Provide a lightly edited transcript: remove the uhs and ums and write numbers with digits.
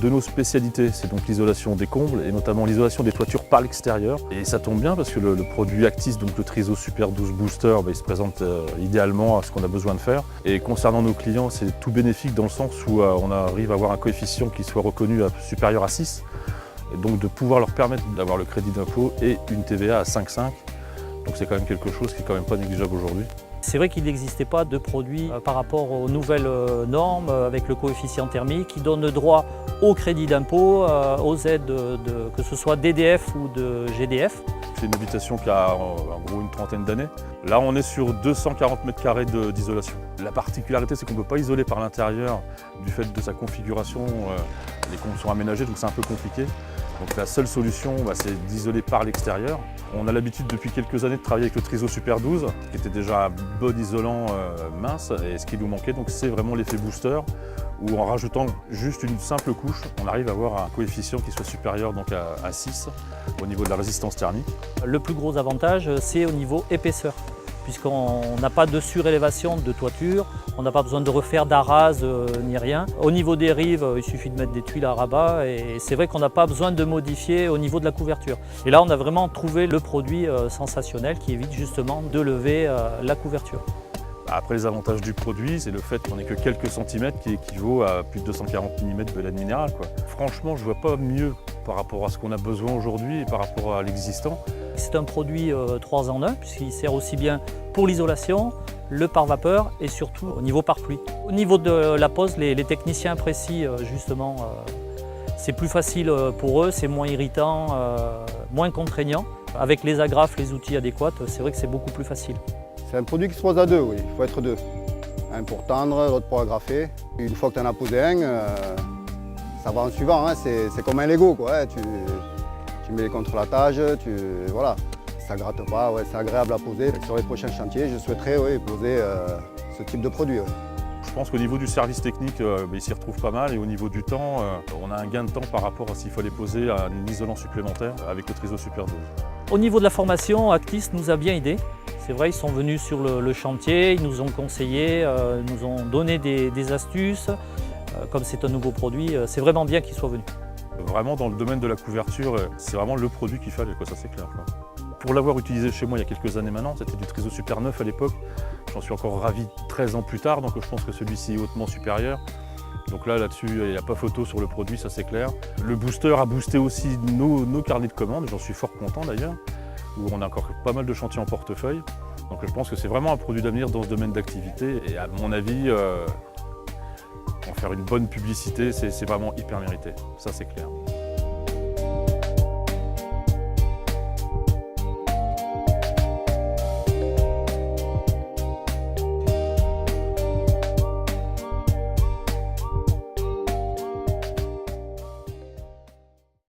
de nos spécialités, c'est donc l'isolation des combles et notamment l'isolation des toitures par l'extérieur. Et ça tombe bien parce que le produit Actis, donc le Triso Super 12 Booster, il se présente idéalement à ce qu'on a besoin de faire. Et concernant nos clients, c'est tout bénéfique dans le sens où on arrive à avoir un coefficient qui soit reconnu supérieur à 6. Et donc de pouvoir leur permettre d'avoir le crédit d'impôt et une TVA à 5,5. Donc c'est quand même quelque chose qui est quand même pas négligeable aujourd'hui. C'est vrai qu'il n'existait pas de produit par rapport aux nouvelles normes avec le coefficient thermique qui donne droit au crédit d'impôt, aux aides que ce soit d'EDF ou de GDF. C'est une habitation qui a en gros une trentaine d'années. Là, on est sur 240 mètres carrés d'isolation. La particularité, c'est qu'on ne peut pas isoler par l'intérieur du fait de sa configuration. Les combles sont aménagés, donc c'est un peu compliqué. Donc la seule solution, c'est d'isoler par l'extérieur. On a l'habitude depuis quelques années de travailler avec le Triso Super 12, qui était déjà un bon isolant mince, et ce qui nous manquait, donc c'est vraiment l'effet booster, où en rajoutant juste une simple couche, on arrive à avoir un coefficient qui soit supérieur donc à 6 au niveau de la résistance thermique. Le plus gros avantage, c'est au niveau épaisseur, puisqu'on n'a pas de surélévation de toiture, on n'a pas besoin de refaire d'arase ni rien. Au niveau des rives, il suffit de mettre des tuiles à rabat et c'est vrai qu'on n'a pas besoin de modifier au niveau de la couverture. Et là, on a vraiment trouvé le produit sensationnel qui évite justement de lever la couverture. Après, les avantages du produit, c'est le fait qu'on n'ait que quelques centimètres qui équivaut à plus de 240 mm de laine minérale, quoi. Franchement, je ne vois pas mieux par rapport à ce qu'on a besoin aujourd'hui et par rapport à l'existant. C'est un produit 3 en 1 puisqu'il sert aussi bien pour l'isolation, le pare-vapeur et surtout au niveau pare-pluie. Au niveau de la pose, les techniciens apprécient justement, c'est plus facile pour eux, c'est moins irritant, moins contraignant. Avec les agrafes, les outils adéquats, c'est vrai que c'est beaucoup plus facile. C'est un produit qui se pose à deux, oui, il faut être deux. Un pour tendre, l'autre pour agrafer. Une fois que tu en as posé un, ça va en suivant, hein. C'est comme un Lego, quoi, hein. Tu mets contre la tâche, voilà. Ça ne gratte pas, ouais, c'est agréable à poser. Sur les prochains chantiers, je souhaiterais poser ce type de produit. Ouais. Je pense qu'au niveau du service technique, il s'y retrouve pas mal et au niveau du temps, on a un gain de temps par rapport à s'il fallait poser un isolant supplémentaire avec le Triso Super 12. Au niveau de la formation, Actis nous a bien aidés. C'est vrai, ils sont venus sur le chantier, ils nous ont conseillé, nous ont donné des astuces. Comme c'est un nouveau produit, c'est vraiment bien qu'ils soient venus. Vraiment, dans le domaine de la couverture, c'est vraiment le produit qu'il fallait, quoi, ça c'est clair, quoi. Pour l'avoir utilisé chez moi il y a quelques années maintenant, c'était du Triso Super 9 à l'époque. J'en suis encore ravi 13 ans plus tard, donc je pense que celui-ci est hautement supérieur. Donc là-dessus, il n'y a pas photo sur le produit, ça c'est clair. Le booster a boosté aussi nos carnets de commandes, j'en suis fort content d'ailleurs, où on a encore pas mal de chantiers en portefeuille. Donc je pense que c'est vraiment un produit d'avenir dans ce domaine d'activité. Et à mon avis, en faire une bonne publicité, c'est vraiment hyper mérité, ça c'est clair.